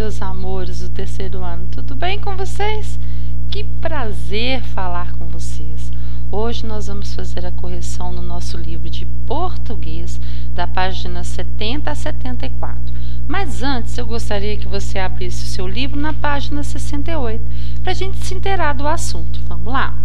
meus amores do terceiro ano, tudo bem com vocês? Que prazer falar com vocês. Hoje nós vamos fazer a correção no nosso livro de português, da página 70 a 74. Mas antes eu gostaria que você abrisse o seu livro na página 68, para a gente se inteirar do assunto. Vamos lá?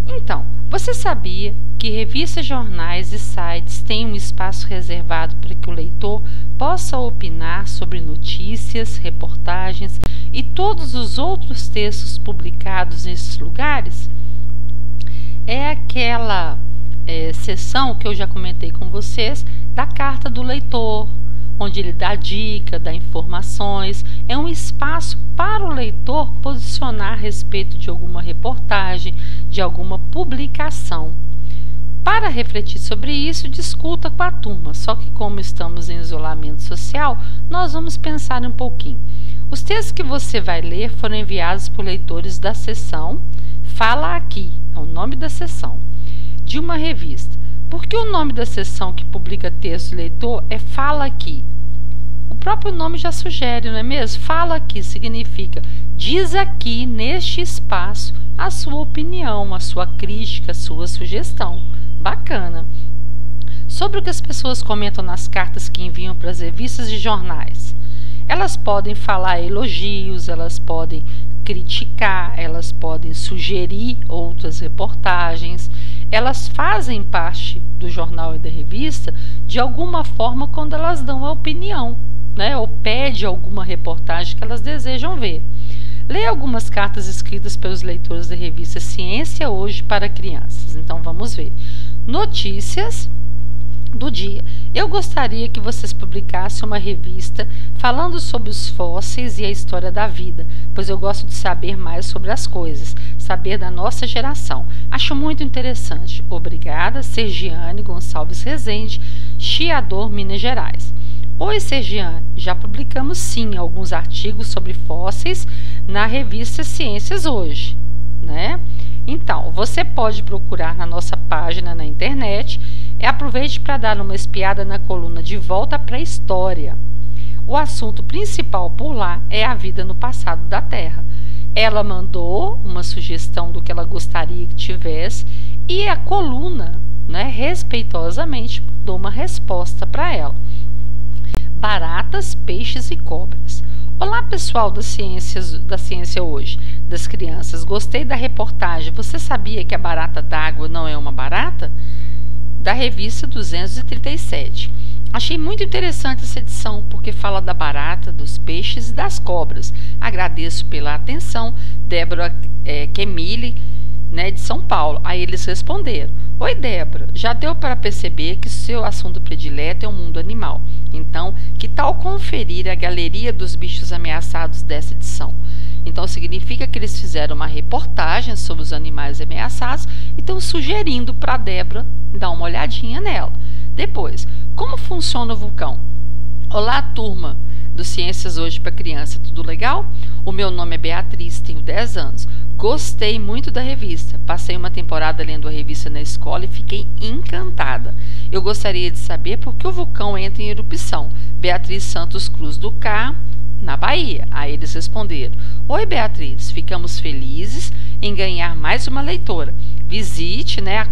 Então, você sabia que revistas, jornais e sites têm um espaço reservado para que o leitor possa opinar sobre notícias, reportagens e todos os outros textos publicados nesses lugares? É aquela seção que eu já comentei com vocês da carta do leitor, onde ele dá dica, dá informações. É um espaço para o leitor posicionar a respeito de alguma reportagem, de alguma publicação. Para refletir sobre isso, discuta com a turma, só que como estamos em isolamento social, nós vamos pensar um pouquinho. Os textos que você vai ler foram enviados por leitores da seção Fala Aqui, é o nome da seção, de uma revista. Por que o nome da seção que publica texto de leitor é Fala Aqui? O próprio nome já sugere, não é mesmo? Fala Aqui significa diz aqui, neste espaço, a sua opinião, a sua crítica, a sua sugestão. Bacana. Sobre o que as pessoas comentam nas cartas que enviam para as revistas e jornais. Elas podem falar elogios, elas podem criticar, elas podem sugerir outras reportagens. Elas fazem parte do jornal e da revista de alguma forma quando elas dão a opinião, né? Ou pede alguma reportagem que elas desejam ver. Leia algumas cartas escritas pelos leitores da revista Ciência Hoje para Crianças. Então vamos ver. Notícias do dia. Eu gostaria que vocês publicassem uma revista falando sobre os fósseis e a história da vida, pois eu gosto de saber mais sobre as coisas, saber da nossa geração. Acho muito interessante. Obrigada, Sergiane Gonçalves Rezende, Chiador, Minas Gerais. Oi, Sergiane, já publicamos sim alguns artigos sobre fósseis na revista Ciências Hoje, né? Então, você pode procurar na nossa página na internet e aproveite para dar uma espiada na coluna De Volta para a História. O assunto principal por lá é a vida no passado da Terra. Ela mandou uma sugestão do que ela gostaria que tivesse e a coluna, né, respeitosamente, deu uma resposta para ela. Baratas, peixes e cobras. Olá, pessoal da Ciência Hoje, das crianças. Gostei da reportagem. Você sabia que a barata d'água não é uma barata? Da revista 237. Achei muito interessante essa edição, porque fala da barata, dos peixes e das cobras. Agradeço pela atenção, Débora Kemile, né, de São Paulo. Aí eles responderam: Oi, Débora, já deu para perceber que seu assunto predileto é o mundo animal. Então, que tal conferir a galeria dos bichos ameaçados dessa edição? Então, significa que eles fizeram uma reportagem sobre os animais ameaçados e estão sugerindo para a Débora dar uma olhadinha nela. Depois, como funciona o vulcão? Olá, turma do Ciências Hoje para Criança, tudo legal? O meu nome é Beatriz, tenho 10 anos. Gostei muito da revista. Passei uma temporada lendo a revista na escola e fiquei encantada. Eu gostaria de saber por que o vulcão entra em erupção. Beatriz Santos Cruz do Carmo, na Bahia. Aí eles responderam: Oi, Beatriz, ficamos felizes em ganhar mais uma leitora. Visite, né,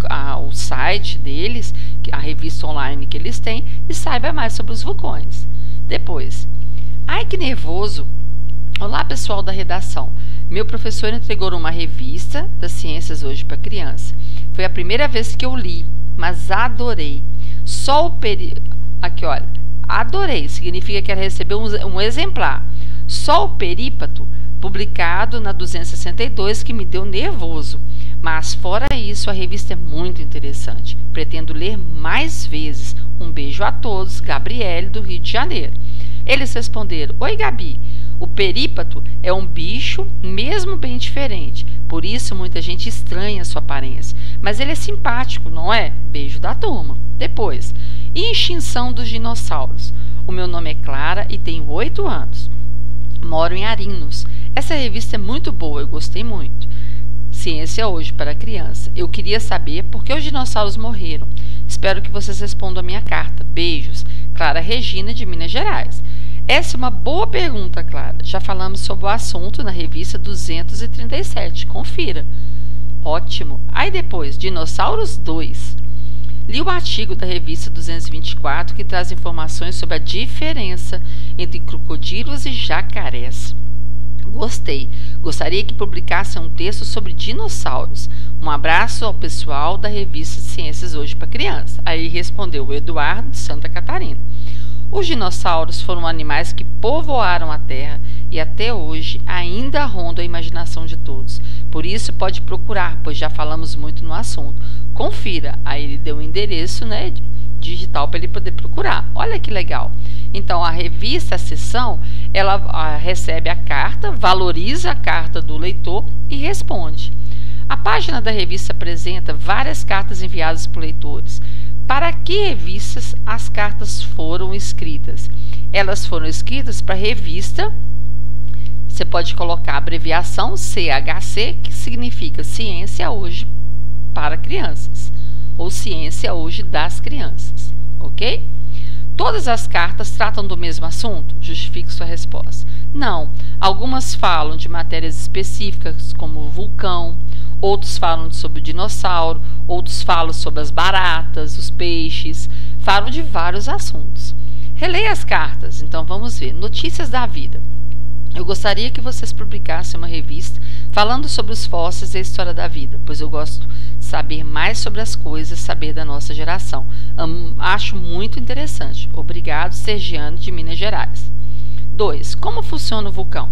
o site deles, a revista online que eles têm, e saiba mais sobre os vulcões. Depois, ai que nervoso! Olá, pessoal da redação. Meu professor entregou uma revista das Ciências Hoje para Criança. Foi a primeira vez que eu li, mas adorei. Só o Aqui, olha. Adorei. Significa que ela recebeu um exemplar. Só o perípato, publicado na 262, que me deu nervoso. Mas, fora isso, a revista é muito interessante. Pretendo ler mais vezes. Um beijo a todos. Gabriele, do Rio de Janeiro. Eles responderam: Oi, Gabi. O perípato é um bicho mesmo bem diferente, por isso muita gente estranha a sua aparência. Mas ele é simpático, não é? Beijo da turma. Depois, extinção dos dinossauros. O meu nome é Clara e tenho 8 anos. Moro em Arinos. Essa revista é muito boa, eu gostei muito. Ciência Hoje para Criança. Eu queria saber por que os dinossauros morreram. Espero que vocês respondam a minha carta. Beijos. Clara Regina, de Minas Gerais. Essa é uma boa pergunta, Clara. Já falamos sobre o assunto na revista 237. Confira. Ótimo. Aí depois, Dinossauros 2. Li o artigo da revista 224 que traz informações sobre a diferença entre crocodilos e jacarés. Gostei. Gostaria que publicasse um texto sobre dinossauros. Um abraço ao pessoal da revista Ciências Hoje para Criança. Aí respondeu o Eduardo de Santa Catarina. Os dinossauros foram animais que povoaram a Terra e até hoje ainda rondam a imaginação de todos. Por isso pode procurar, pois já falamos muito no assunto. Confira. Aí ele deu o endereço, né, digital para ele poder procurar. Olha que legal. Então, a revista, a seção, ela recebe a carta, valoriza a carta do leitor e responde. A página da revista apresenta várias cartas enviadas por leitores. Para que revistas as cartas foram escritas? Elas foram escritas para a revista, você pode colocar a abreviação CHC, que significa Ciência Hoje para Crianças, ou Ciência Hoje das Crianças, ok? Todas as cartas tratam do mesmo assunto? Justifique sua resposta. Não. Algumas falam de matérias específicas, como o vulcão, outros falam sobre o dinossauro, outros falam sobre as baratas, os peixes, falam de vários assuntos. Releia as cartas, então vamos ver. Notícias da vida. Eu gostaria que vocês publicassem uma revista falando sobre os fósseis e a história da vida, pois eu gosto de saber mais sobre as coisas, saber da nossa geração. Acho muito interessante. Obrigado, Sergiane, de Minas Gerais. 2. Como funciona o vulcão?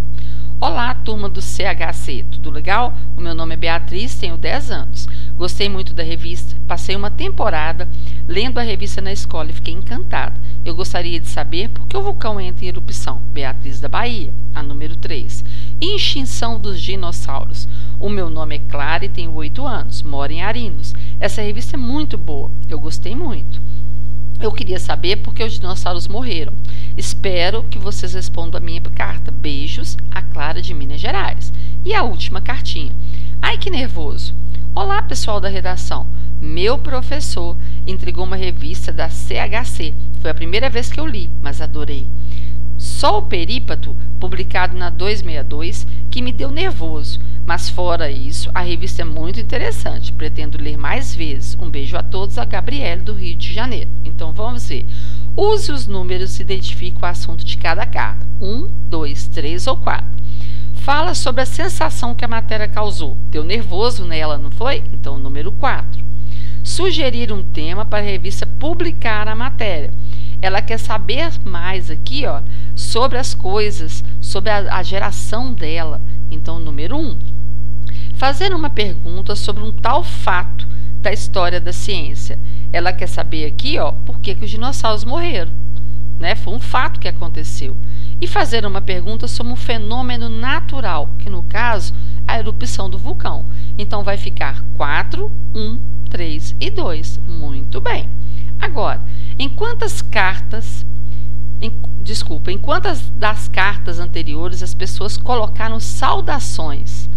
Olá, turma do CHC, tudo legal? O meu nome é Beatriz, tenho 10 anos. Gostei muito da revista, passei uma temporada lendo a revista na escola e fiquei encantada. Eu gostaria de saber por que o vulcão entra em erupção. Beatriz da Bahia, a número 3. Extinção dos dinossauros. O meu nome é Clara e tenho 8 anos, moro em Arinos. Essa revista é muito boa, eu gostei muito. Eu queria saber por que os dinossauros morreram. Espero que vocês respondam a minha carta. Beijos, a Clara de Minas Gerais. E a última cartinha. Ai, que nervoso. Olá, pessoal da redação. Meu professor entregou uma revista da CHC. Foi a primeira vez que eu li, mas adorei. Só o Perípato, publicado na 262, que me deu nervoso. Mas fora isso, a revista é muito interessante. Pretendo ler mais vezes. Um beijo a todos, a Gabriele do Rio de Janeiro. Então vamos ver. Use os números e identifique o assunto de cada carta. 1, 2, 3 ou 4. Fala sobre a sensação que a matéria causou. Deu nervoso nela, não foi? Então, número 4. Sugerir um tema para a revista publicar a matéria. Ela quer saber mais aqui, ó, sobre as coisas, sobre a geração dela. Então, número 1. Fazer uma pergunta sobre um tal fato da história da ciência. Ela quer saber aqui, ó, por que os dinossauros morreram, né? Foi um fato que aconteceu. E fazer uma pergunta sobre um fenômeno natural, que no caso, a erupção do vulcão. Então, vai ficar 4, 1, 3 e 2. Muito bem. Agora, em quantas das cartas anteriores as pessoas colocaram saudações?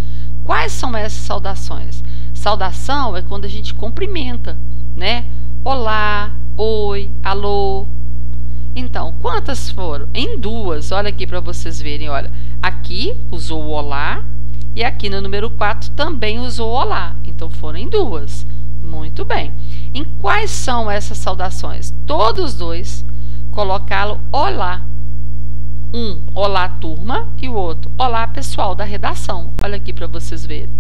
Quais são essas saudações? Saudação é quando a gente cumprimenta, né? Olá, oi, alô. Então, quantas foram? Em 2, olha aqui para vocês verem, olha. Aqui usou o olá e aqui no número 4 também usou o olá. Então, foram em 2. Muito bem. Em quais são essas saudações? Todos dois colocaram olá. Um, olá turma, e o outro, olá pessoal da redação. Olha aqui para vocês verem.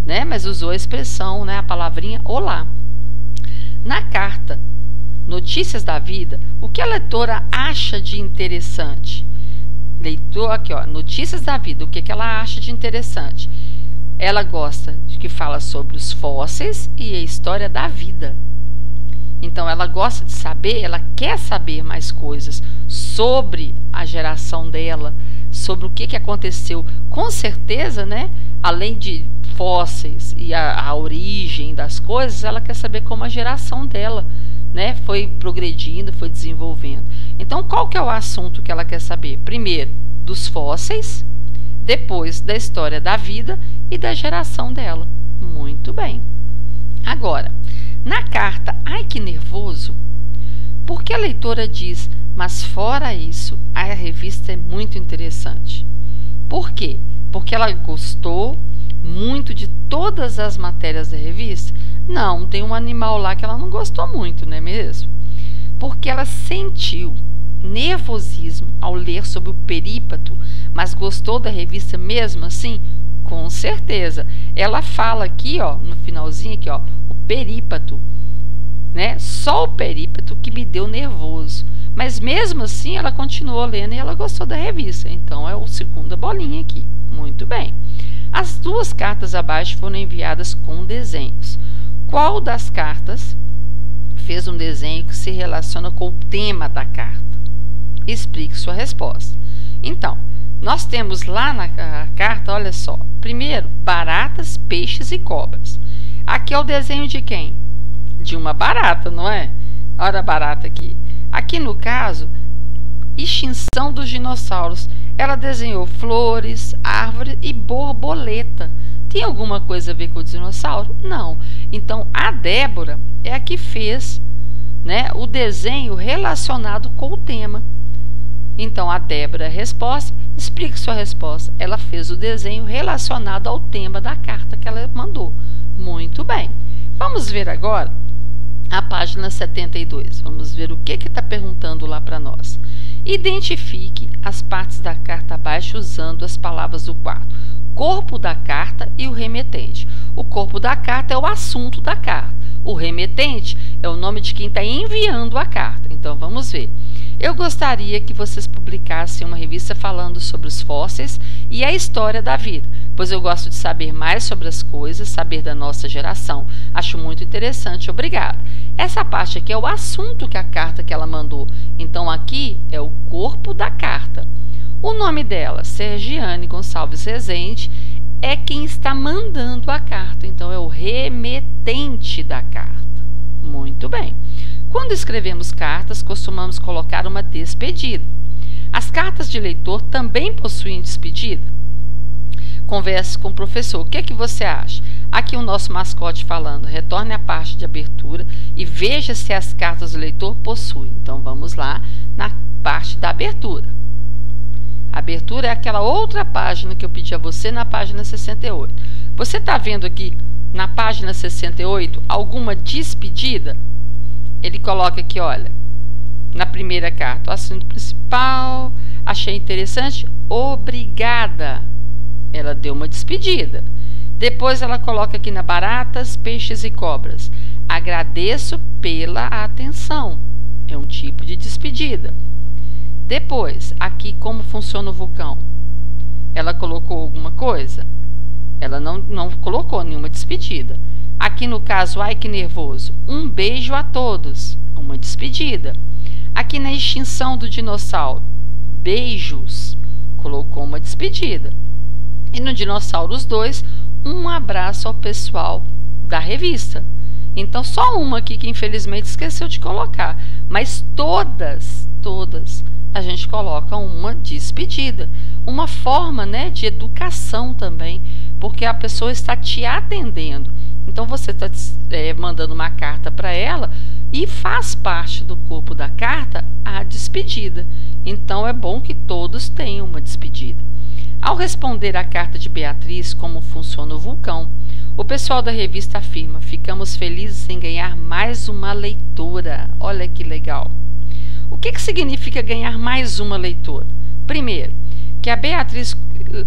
Né? Mas usou a expressão, né, a palavrinha olá. Na carta Notícias da Vida, o que a leitora acha de interessante? Leitor, aqui, ó, Notícias da Vida, o que ela acha de interessante? Ela gosta de que fala sobre os fósseis e a história da vida. Então, ela gosta de saber, ela quer saber mais coisas sobre a geração dela, sobre o que aconteceu. Com certeza, né, além de fósseis e a origem das coisas, ela quer saber como a geração dela, né, foi progredindo, foi desenvolvendo. Então, qual que é o assunto que ela quer saber? Primeiro, dos fósseis, depois da história da vida e da geração dela. Muito bem. Agora, na carta Ai, que nervoso, por que a leitora diz Mas fora isso, a revista é muito interessante. Por quê? Porque ela gostou muito de todas as matérias da revista? Não, tem um animal lá que ela não gostou muito, não é mesmo? Porque ela sentiu nervosismo ao ler sobre o perípato, mas gostou da revista mesmo assim? Com certeza. Ela fala aqui, ó, no finalzinho aqui, ó, o perípato, né? Só o perípato que me deu nervoso. Mas mesmo assim ela continuou lendo e ela gostou da revista. Então é o segunda bolinha aqui. Muito bem. As duas cartas abaixo foram enviadas com desenhos. Qual das cartas fez um desenho que se relaciona com o tema da carta? Explique sua resposta. Então, nós temos lá na carta, olha só. Primeiro, baratas, peixes e cobras. Aqui é o desenho de quem? De uma barata, não é? Olha a barata aqui. Aqui no caso, extinção dos dinossauros. Ela desenhou flores, árvore e borboleta. Tem alguma coisa a ver com o dinossauro? Não. Então, a Débora é a que fez, né, o desenho relacionado com o tema. Então, a Débora, resposta, explique sua resposta. Ela fez o desenho relacionado ao tema da carta que ela mandou. Muito bem. Vamos ver agora a página 72. Vamos ver o que está perguntando lá para nós. Identifique as partes da carta abaixo usando as palavras do quadro. Corpo da carta e o remetente. O corpo da carta é o assunto da carta. O remetente é o nome de quem está enviando a carta. Então, vamos ver. Eu gostaria que vocês publicassem uma revista falando sobre os fósseis e a história da vida, pois eu gosto de saber mais sobre as coisas, saber da nossa geração. Acho muito interessante, obrigada. Essa parte aqui é o assunto que a carta que ela mandou. Então, aqui é o corpo da carta. O nome dela, Sergiane Gonçalves Rezende, é quem está mandando a carta. Então, é o remetente da carta. Muito bem. Quando escrevemos cartas, costumamos colocar uma despedida. As cartas de leitor também possuem despedida? Converse com o professor. O que é que você acha? Aqui o nosso mascote falando. Retorne à parte de abertura e veja se as cartas do leitor possuem. Então, vamos lá na parte da abertura. A abertura é aquela outra página que eu pedi a você na página 68. Você está vendo aqui na página 68 alguma despedida? Ele coloca aqui, olha, na primeira carta, o assunto principal, achei interessante, obrigada. Ela deu uma despedida. Depois ela coloca aqui na baratas, peixes e cobras. Agradeço pela atenção. É um tipo de despedida. Depois, aqui como funciona o vulcão. Ela colocou alguma coisa? Ela não colocou nenhuma despedida. Aqui no caso, ai que nervoso, um beijo a todos, uma despedida. Aqui na extinção do dinossauro, beijos, colocou uma despedida. E no Dinossauros 2, um abraço ao pessoal da revista. Então, só uma aqui que infelizmente esqueceu de colocar, mas todas a gente coloca uma despedida. Uma forma, né, de educação também, porque a pessoa está te atendendo. Então, você está mandando uma carta para ela e faz parte do corpo da carta a despedida. Então, é bom que todos tenham uma despedida. Ao responder à carta de Beatriz, como funciona o vulcão, o pessoal da revista afirma: ficamos felizes em ganhar mais uma leitora. Olha que legal. O que significa ganhar mais uma leitora? Primeiro, que a Beatriz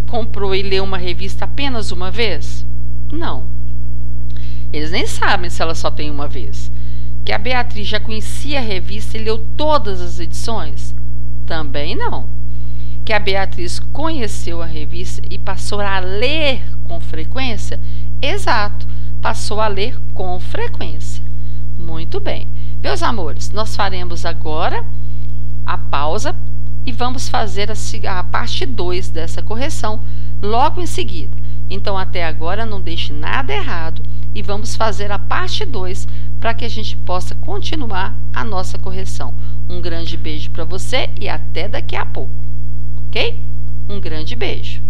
comprou e leu uma revista apenas uma vez? Não. Eles nem sabem se ela só tem uma vez. Que a Beatriz já conhecia a revista e leu todas as edições? Também não. Que a Beatriz conheceu a revista e passou a ler com frequência? Exato, passou a ler com frequência. Muito bem. Meus amores, nós faremos agora a pausa e vamos fazer a parte 2 dessa correção logo em seguida. Então, até agora, não deixe nada errado e vamos fazer a parte 2 para que a gente possa continuar a nossa correção. Um grande beijo para você e até daqui a pouco, ok? Um grande beijo.